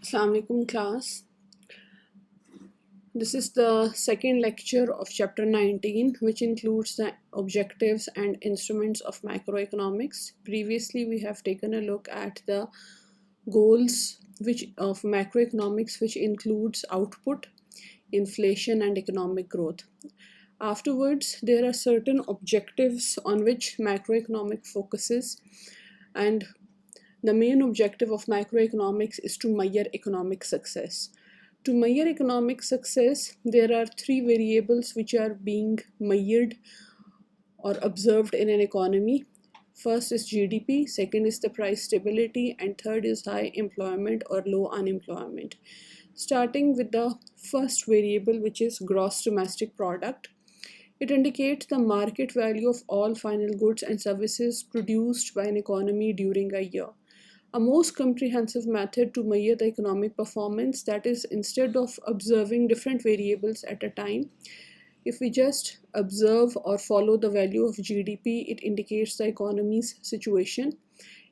Assalamu alaikum class. This is the second lecture of chapter 19, which includes the objectives and instruments of macroeconomics. Previously, we have taken a look at the goals of macroeconomics, which includes output, inflation, and economic growth. Afterwards, there are certain objectives on which macroeconomic focuses, and the main objective of macroeconomics is to measure economic success. To measure economic success, there are three variables which are being measured or observed in an economy. First is GDP, second is the price stability, and third is high employment or low unemployment. Starting with the first variable, which is gross domestic product. It indicates the market value of all final goods and services produced by an economy during a year. A most comprehensive method to measure the economic performance, that is, instead of observing different variables at a time, if we just observe or follow the value of GDP, it indicates the economy's situation.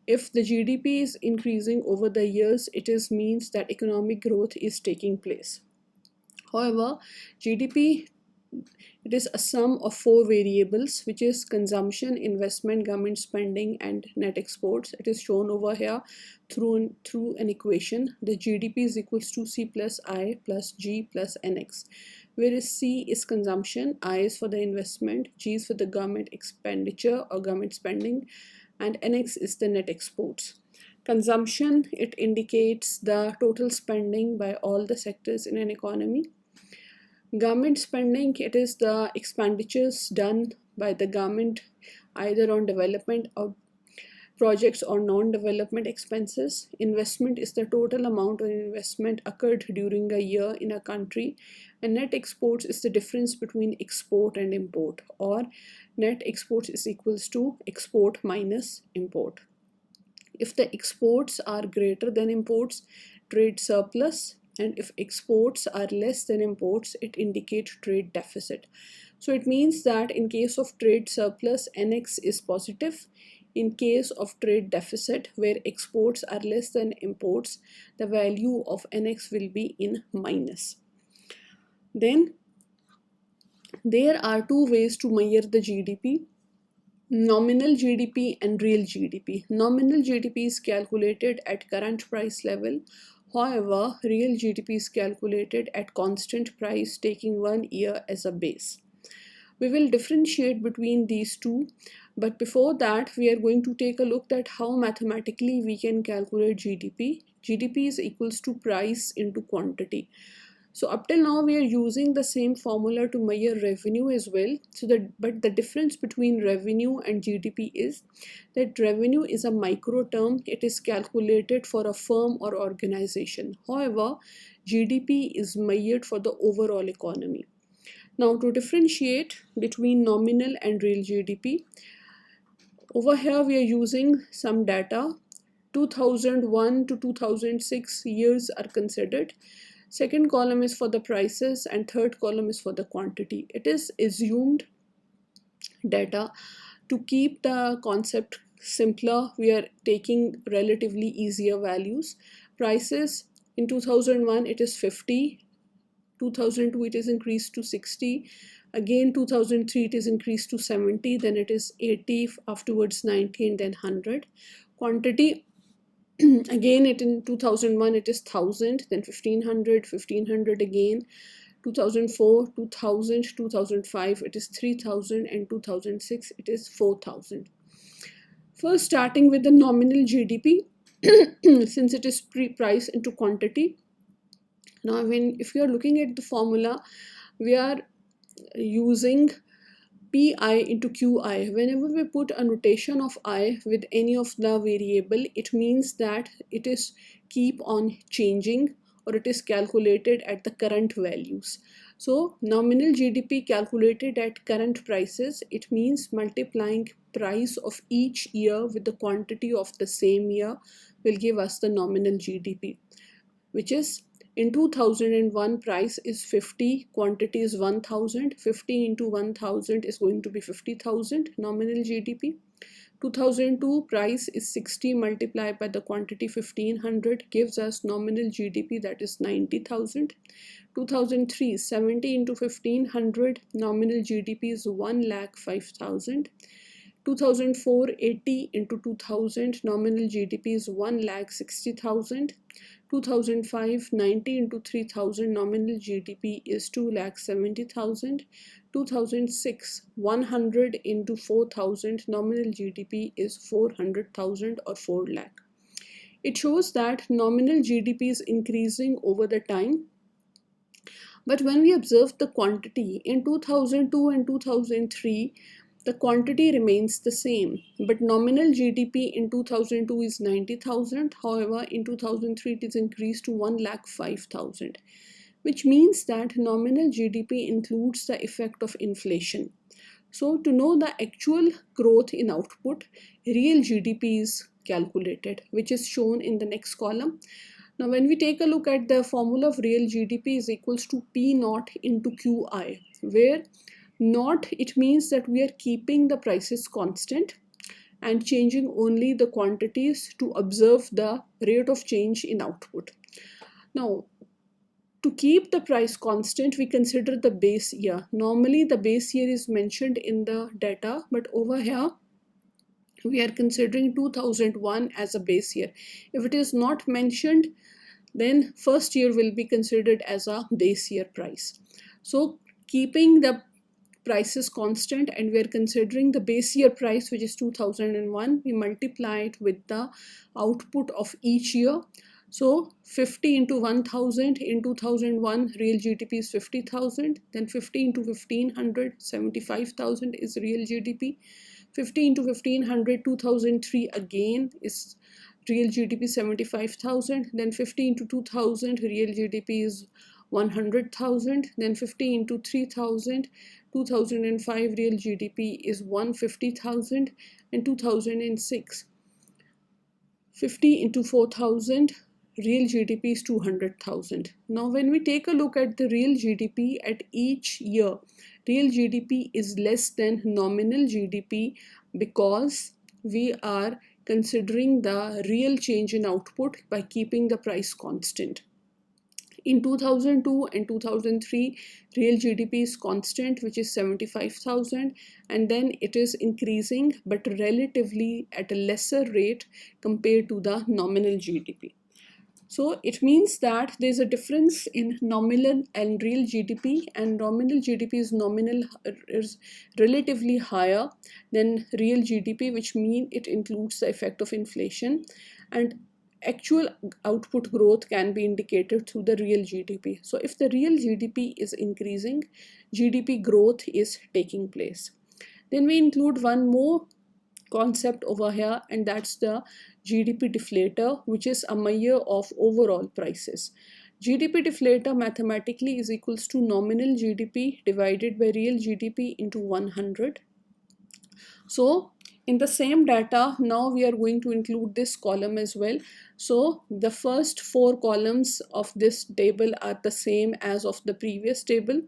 If the GDP is increasing over the years, it means that economic growth is taking place. However, GDP, it is a sum of four variables, which is consumption, investment, government spending, and net exports. It is shown over here through an equation. The GDP is equals to C plus I plus G plus NX, whereas C is consumption, I is for the investment, G is for the government expenditure or government spending, and NX is the net exports. Consumption, it indicates the total spending by all the sectors in an economy. Government spending, it is the expenditures done by the government either on development of projects or non-development expenses. Investment is the total amount of investment occurred during a year in a country, and net exports is the difference between export and import, or net exports is equals to export minus import. If the exports are greater than imports, trade surplus, and if exports are less than imports, it indicates trade deficit. So it means that in case of trade surplus, NX is positive. In case of trade deficit, where exports are less than imports, the value of NX will be in minus. Then there are two ways to measure the GDP. Nominal GDP and real GDP. Nominal GDP is calculated at current price level. However, real GDP is calculated at constant price, taking 1 year as a base. We will differentiate between these two, but before that, we are going to take a look at how mathematically we can calculate GDP. GDP is equals to price into quantity. So up till now, we are using the same formula to measure revenue as well. But the difference between revenue and GDP is that revenue is a micro term. It is calculated for a firm or organization. However, GDP is measured for the overall economy. Now, to differentiate between nominal and real GDP, over here we are using some data. 2001 to 2006 years are considered. Second column is for the prices and third column is for the quantity. It is assumed data. To keep the concept simpler, we are taking relatively easier values. Prices in 2001 it is 50, 2002 it is increased to 60, again 2003 it is increased to 70, then it is 80, afterwards 90, and then 100. Quantity, again it in 2001 it is 1000, then 1500 again, 2004, 2000, 2005 it is 3000, and 2006 it is 4000. First, starting with the nominal GDP, since it is price into quantity. Now if you are looking at the formula, we are using Pi into Qi. Whenever we put a notation of I with any of the variable, it means that it is keep on changing, or it is calculated at the current values. So nominal GDP calculated at current prices, it means multiplying price of each year with the quantity of the same year will give us the nominal GDP, which is in 2001 price is 50, quantity is 1000, 50 into 1000 is going to be 50,000 nominal GDP. 2002 price is 60 multiplied by the quantity 1500 gives us nominal GDP, that is 90,000. 2003 70 into 1500 nominal GDP is 1,05,000. 2004 80 into 2000 nominal GDP is 1,60,000. 2005 90 into 3000 nominal GDP is 2,70,000. 2006 100 into 4000 nominal GDP is 400,000 or 4 lakh. It shows that nominal GDP is increasing over the time. But when we observe the quantity in 2002 and 2003, the quantity remains the same, but nominal GDP in 2002 is 90,000. However, in 2003 it is increased to 1,05,000, which means that nominal GDP includes the effect of inflation. So to know the actual growth in output, real GDP is calculated, which is shown in the next column. Now when we take a look at the formula of real GDP is equals to P naught into QI, where naught, it means that we are keeping the prices constant and changing only the quantities to observe the rate of change in output. Now, to keep the price constant, we consider the base year. Normally, the base year is mentioned in the data, but over here, we are considering 2001 as a base year. If it is not mentioned, then first year will be considered as a base year price. So, keeping the price is constant and we are considering the base year price, which is 2001, we multiply it with the output of each year. So 50 into 1000 in 2001 real GDP is 50,000, then 50 into 1500 75,000 is real GDP. 50 into 1500 2003 again is real GDP 75,000, then 50 into 2000 real GDP is 100,000, then 50 into 3000 2005 real GDP is 150,000, and 2006 50 into 4000 real GDP is 200,000. Now when we take a look at the real GDP at each year, real GDP is less than nominal GDP because we are considering the real change in output by keeping the price constant. In 2002 and 2003, real GDP is constant, which is 75,000, and then it is increasing, but relatively at a lesser rate compared to the nominal GDP. So it means that there is a difference in nominal and real GDP, and nominal GDP is relatively higher than real GDP, which means it includes the effect of inflation, and actual output growth can be indicated through the real GDP. So if the real GDP is increasing, GDP growth is taking place. Then we include one more concept over here, and that's the GDP deflator, which is a measure of overall prices. GDP deflator mathematically is equals to nominal GDP divided by real GDP into 100. So in the same data, now we are going to include this column as well. So the first 4 columns of this table are the same as of the previous table.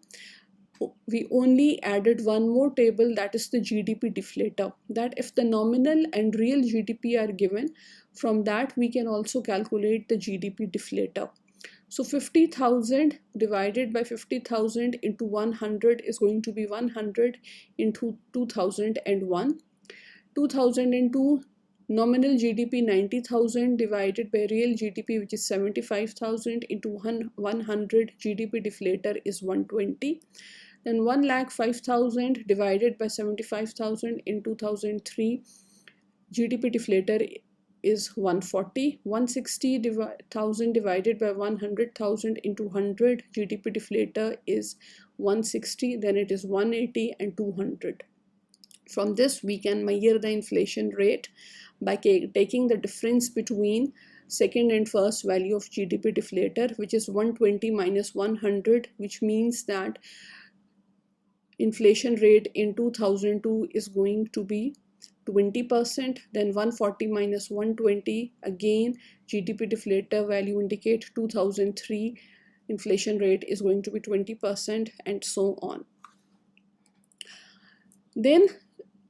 We only added one more table, that is the GDP deflator, that if the nominal and real GDP are given, from that we can also calculate the GDP deflator. So 50,000 divided by 50,000 into 100 is going to be 100 into 2001. 2002 nominal GDP 90,000 divided by real GDP, which is 75,000, into 100 GDP deflator is 120. Then 1,05,000 divided by 75,000 in 2003 GDP deflator is 140. 160,000 divided by 100,000 into 100 GDP deflator is 160. Then it is 180 and 200. From this we can measure the inflation rate by taking the difference between second and first value of GDP deflator, which is 120 minus 100, which means that inflation rate in 2002 is going to be 20%. Then 140 minus 120, again GDP deflator value indicate 2003 inflation rate is going to be 20%, and so on. Then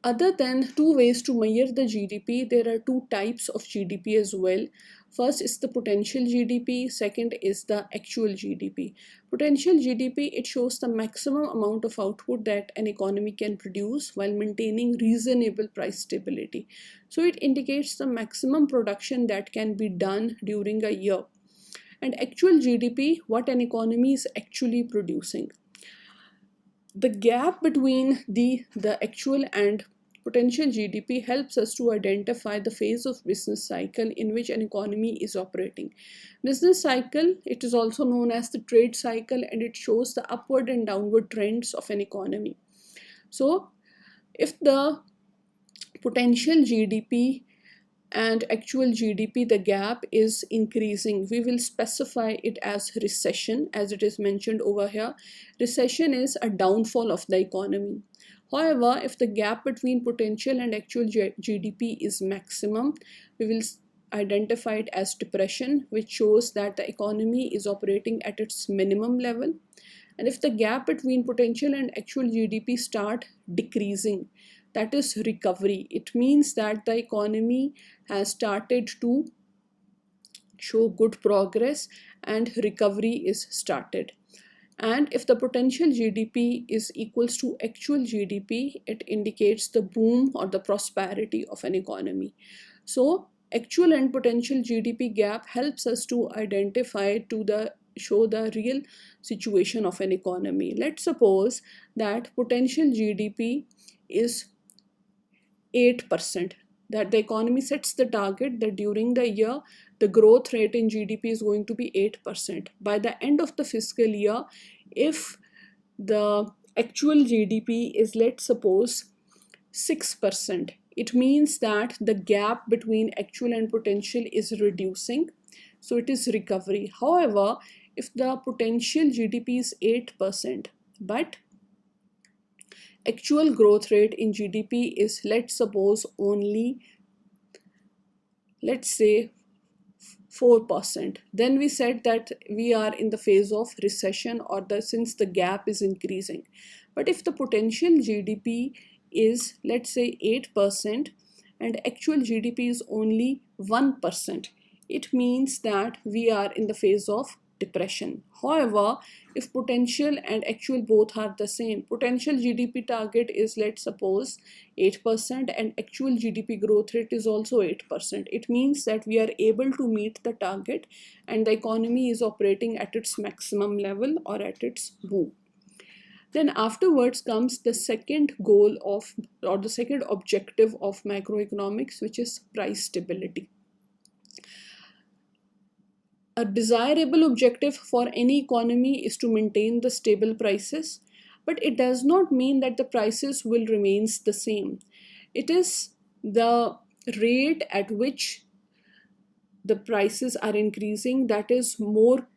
Other than two ways to measure the GDP, there are two types of GDP as well. First is the potential GDP, second is the actual GDP. Potential GDP, it shows the maximum amount of output that an economy can produce while maintaining reasonable price stability. So it indicates the maximum production that can be done during a year. And actual GDP, what an economy is actually producing. The gap between the actual and potential GDP helps us to identify the phase of business cycle in which an economy is operating. Business cycle, it is also known as the trade cycle, and it shows the upward and downward trends of an economy. So if the potential GDP and actual GDP, the gap is increasing, we will specify it as recession, as it is mentioned over here. Recession is a downfall of the economy. However, if the gap between potential and actual GDP is maximum, we will identify it as depression, which shows that the economy is operating at its minimum level. And if the gap between potential and actual GDP start decreasing, that is recovery. It means that the economy has started to show good progress and recovery is started. And if the potential GDP is equals to actual GDP, it indicates the boom or the prosperity of an economy. So actual and potential GDP gap helps us to identify show the real situation of an economy. Let's suppose that potential GDP is 8%, that the economy sets the target that during the year the growth rate in GDP is going to be 8%. By the end of the fiscal year, if the actual GDP is, let's suppose, 6%, it means that the gap between actual and potential is reducing, so it is recovery. However, if the potential GDP is 8%, but actual growth rate in GDP is, let's suppose, only, let's say, 4%, then we said that we are in the phase of recession, or since the gap is increasing. But if the potential GDP is, let's say, 8% and actual GDP is only 1%, it means that we are in the phase of depression. However, if potential and actual both are the same, potential GDP target is, let's suppose, 8% and actual GDP growth rate is also 8%. It means that we are able to meet the target and the economy is operating at its maximum level or at its boom. Then afterwards comes the second goal of, or the second objective of macroeconomics, which is price stability. A desirable objective for any economy is to maintain the stable prices, but it does not mean that the prices will remain the same. It is the rate at which the prices are increasing that is more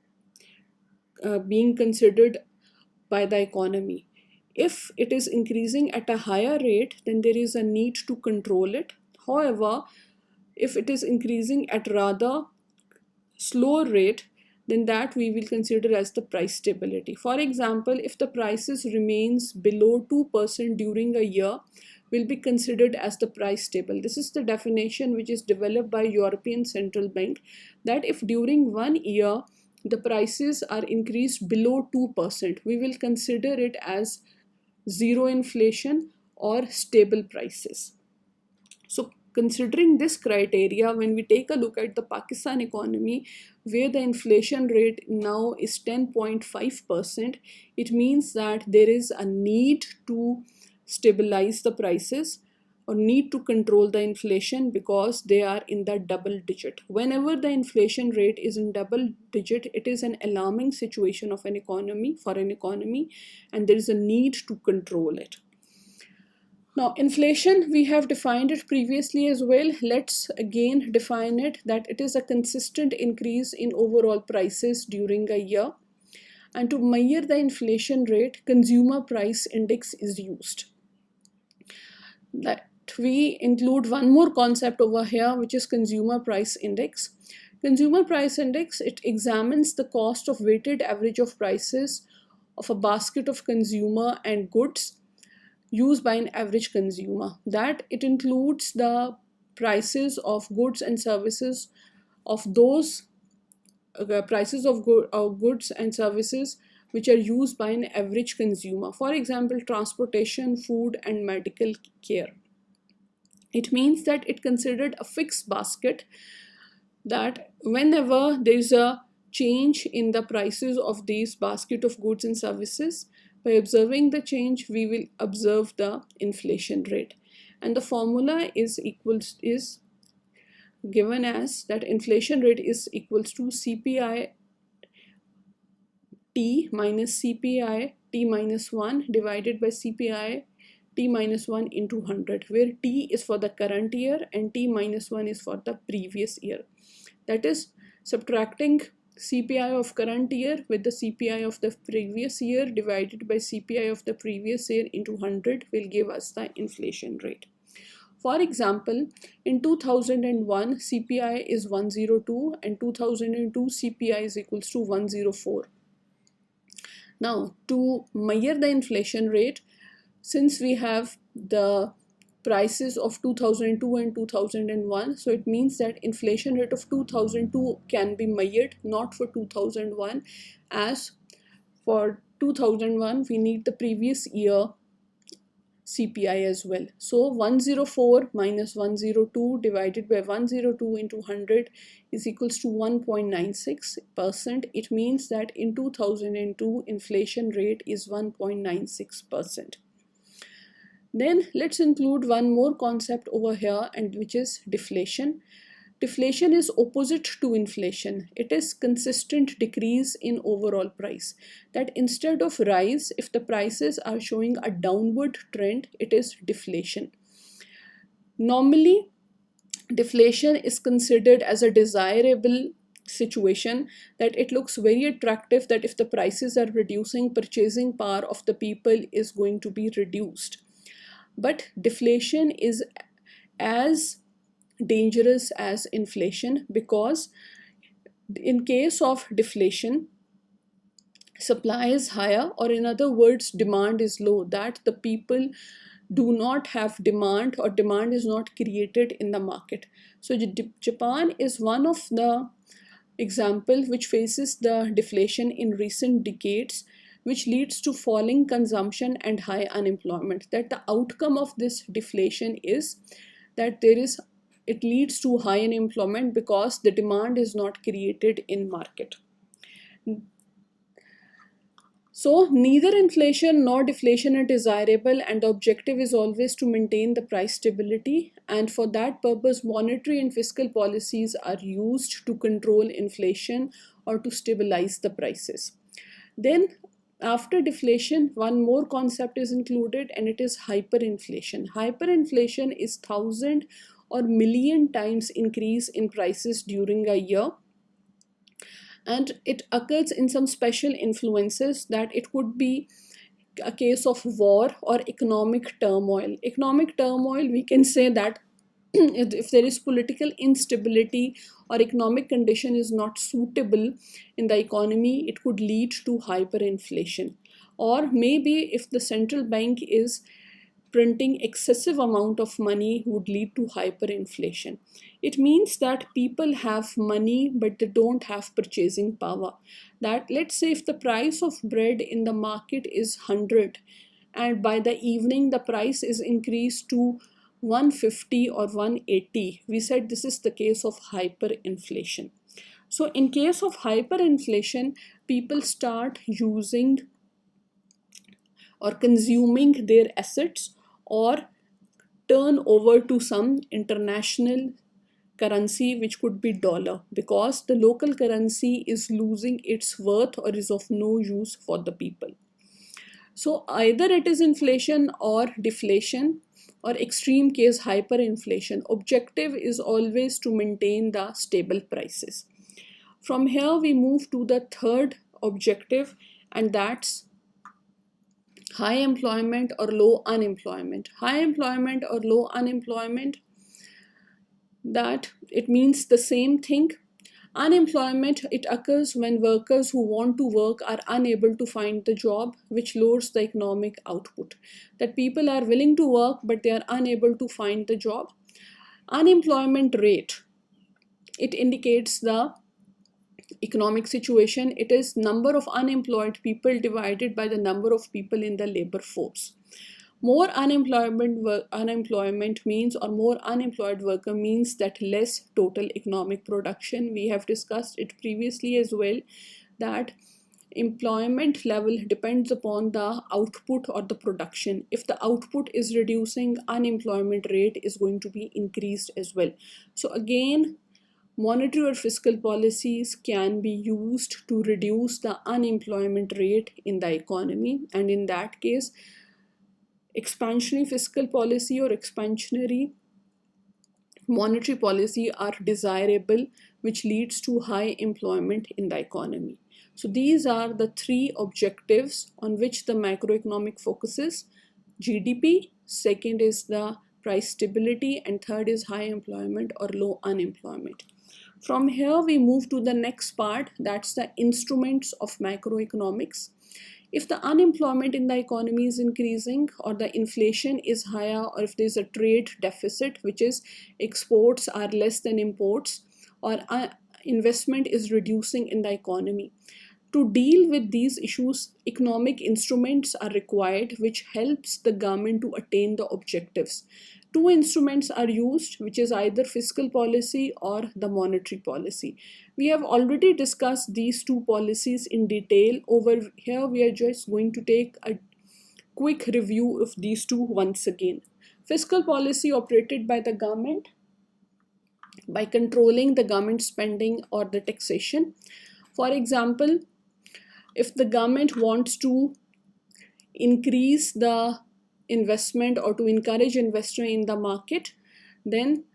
being considered by the economy. If it is increasing at a higher rate, then there is a need to control it. However, if it is increasing at rather slower rate, then that we will consider as the price stability. For example, if the prices remains below 2% during a year, will be considered as the price stable. This is the definition which is developed by European Central Bank, that if during 1 year the prices are increased below 2%, we will consider it as zero inflation or stable prices. So considering this criteria, when we take a look at the Pakistan economy, where the inflation rate now is 10.5%, it means that there is a need to stabilize the prices or need to control the inflation because they are in the double digit. Whenever the inflation rate is in double digit, it is an alarming situation of an economy, for an economy, and there is a need to control it. Now, inflation, we have defined it previously as well. Let's again define it, that it is a consistent increase in overall prices during a year. And to measure the inflation rate, consumer price index is used. That we include one more concept over here, which is consumer price index. Consumer price index, it examines the cost of weighted average of prices of a basket of consumer and goods used by an average consumer. That it includes the prices of goods and services of those prices of goods and services which are used by an average consumer. For example, transportation, food, and medical care. It means that it considered a fixed basket, that whenever there is a change in the prices of these basket of goods and services, by observing the change, we will observe the inflation rate. And the formula is given as that inflation rate is equals to CPI T minus CPI T minus 1 divided by CPI T minus 1 into 100, where T is for the current year and T minus 1 is for the previous year. That is, subtracting CPI of current year with the CPI of the previous year divided by CPI of the previous year into 100 will give us the inflation rate. For example, in 2001 CPI is 102 and 2002 CPI is equals to 104. Now, to measure the inflation rate, since we have the prices of 2002 and 2001, so it means that inflation rate of 2002 can be measured, not for 2001, as for 2001 we need the previous year CPI as well. So 104 minus 102 divided by 102 into 100 is equals to 1.96%. It means that in 2002 inflation rate is 1.96%. Then let's include one more concept over here, and which is deflation. Deflation is opposite to inflation. It is consistent decrease in overall price. That instead of rise, if the prices are showing a downward trend, it is deflation. Normally, deflation is considered as a desirable situation, that it looks very attractive, that if the prices are reducing, purchasing power of the people is going to be reduced. But deflation is as dangerous as inflation, because in case of deflation, supply is higher, or in other words, demand is low, that the people do not have demand, or demand is not created in the market. So Japan is one of the example which faces the deflation in recent decades, which leads to falling consumption and high unemployment. That the outcome of this deflation is that it leads to high unemployment because the demand is not created in market. So neither inflation nor deflation are desirable, and the objective is always to maintain the price stability, and for that purpose monetary and fiscal policies are used to control inflation or to stabilize the prices. Then after deflation, one more concept is included, and it is hyperinflation. Hyperinflation is 1,000 or million times increase in prices during a year, and it occurs in some special influences, that it could be a case of war or economic turmoil. Economic turmoil, we can say that if there is political instability or economic condition is not suitable in the economy, it could lead to hyperinflation. Or maybe if the central bank is printing excessive amount of money, would lead to hyperinflation. It means that people have money but they don't have purchasing power. That, let's say, if the price of bread in the market is 100 and by the evening the price is increased to 150 or 180, we said this is the case of hyperinflation. So in case of hyperinflation, people start using or consuming their assets, or turn over to some international currency which could be dollar, because the local currency is losing its worth or is of no use for the people. So either it is inflation or deflation, or extreme case hyperinflation. Objective is always to maintain the stable prices. From here we move to the third objective, and that's high employment or low unemployment. High employment or low unemployment, that it means the same thing, Unemployment, it occurs when workers who want to work are unable to find the job, which lowers the economic output. That people are willing to work, but they are unable to find the job. Unemployment rate, it indicates the economic situation. It is number of unemployed people divided by the number of people in the labor force. More unemployment means, or more unemployed worker means, that less total economic production. We have discussed it previously as well, that employment level depends upon the output or the production. If the output is reducing, unemployment rate is going to be increased as well. So again, monetary or fiscal policies can be used to reduce the unemployment rate in the economy, and in that case, expansionary fiscal policy or expansionary monetary policy are desirable, which leads to high employment in the economy. So these are the three objectives on which the macroeconomic focuses: GDP, second is the price stability, and third is high employment or low unemployment. From here we move to the next part, that's the instruments of macroeconomics. If the unemployment in the economy is increasing, or the inflation is higher, or if there's a trade deficit, which is exports are less than imports, or investment is reducing in the economy. To deal with these issues, economic instruments are required, which helps the government to attain the objectives. Two instruments are used, which is either fiscal policy or the monetary policy. We have already discussed these two policies in detail. Over here, we are just going to take a quick review of these two once again. Fiscal policy operated by the government by controlling the government spending or the taxation. For example, if the government wants to increase the investment or to encourage investor in the market, then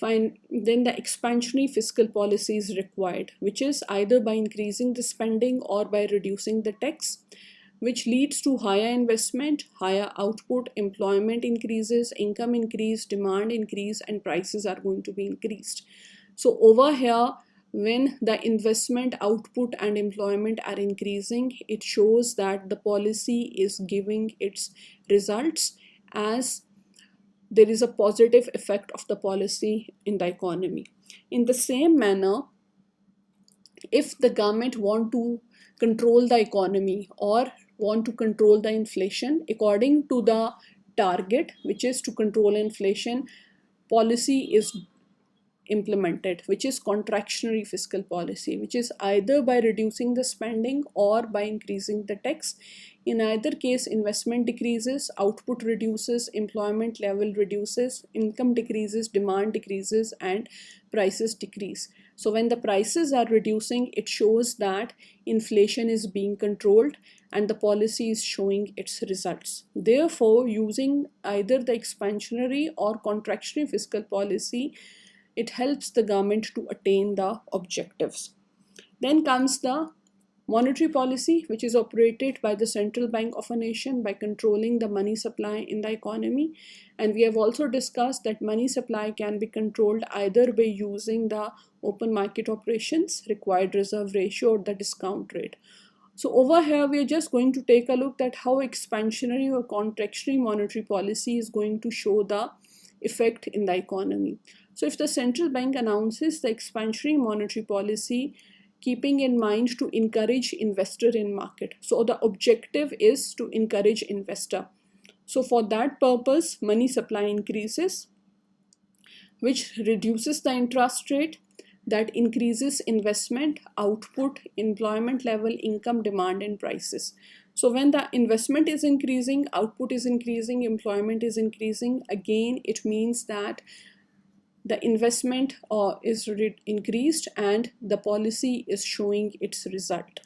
the expansionary fiscal policy is required, which is either by increasing the spending or by reducing the tax, which leads to higher investment, higher output, employment increases, income increase, demand increase, and prices are going to be increased. So over here, when the investment, output, and employment are increasing, it shows that the policy is giving its results, as there is a positive effect of the policy in the economy. In the same manner, if the government want to control the economy or want to control the inflation according to the target, which is to control inflation, policy is implemented, which is contractionary fiscal policy, which is either by reducing the spending or by increasing the tax. In either case, investment decreases, output reduces, employment level reduces, income decreases, demand decreases, and prices decrease. So when the prices are reducing, it shows that inflation is being controlled and the policy is showing its results. Therefore, using either the expansionary or contractionary fiscal policy, it helps the government to attain the objectives. Then comes the monetary policy, which is operated by the central bank of a nation by controlling the money supply in the economy. And we have also discussed that money supply can be controlled either by using the open market operations, required reserve ratio, or the discount rate. So over here, we are just going to take a look at how expansionary or contractionary monetary policy is going to show the effect in the economy. So if the central bank announces the expansionary monetary policy, keeping in mind to encourage investor in market. So the objective is to encourage investor. So for that purpose, money supply increases, which reduces the interest rate, that increases investment, output, employment level, income, demand, and prices. So when the investment is increasing, output is increasing, employment is increasing, again, it means that the investment is increased and the policy is showing its result.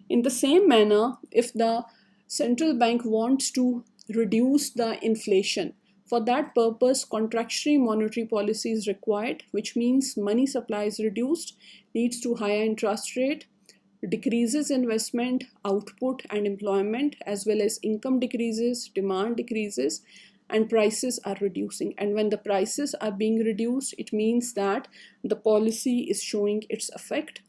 In the same manner, if the central bank wants to reduce the inflation, for that purpose, contractionary monetary policy is required, which means money supply is reduced, leads to higher interest rate, decreases investment, output, and employment, as well as income decreases, demand decreases, and prices are reducing. And when the prices are being reduced, it means that the policy is showing its effect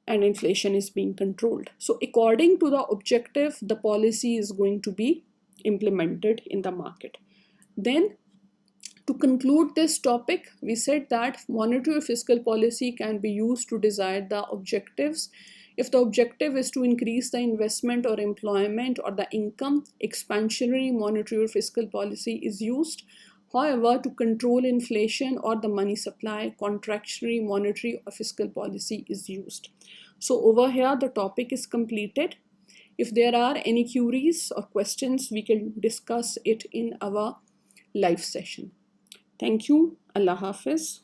and inflation is being controlled. So according to the objective, the policy is going to be implemented in the market. Then to conclude this topic, we said that monetary fiscal policy can be used to decide the objectives. If the objective is to increase the investment or employment or the income, expansionary monetary fiscal policy is used. However, to control inflation or the money supply, contractionary monetary or fiscal policy is used. So over here, the topic is completed. If there are any queries or questions, we can discuss it in our live session. Thank you. Allah Hafiz.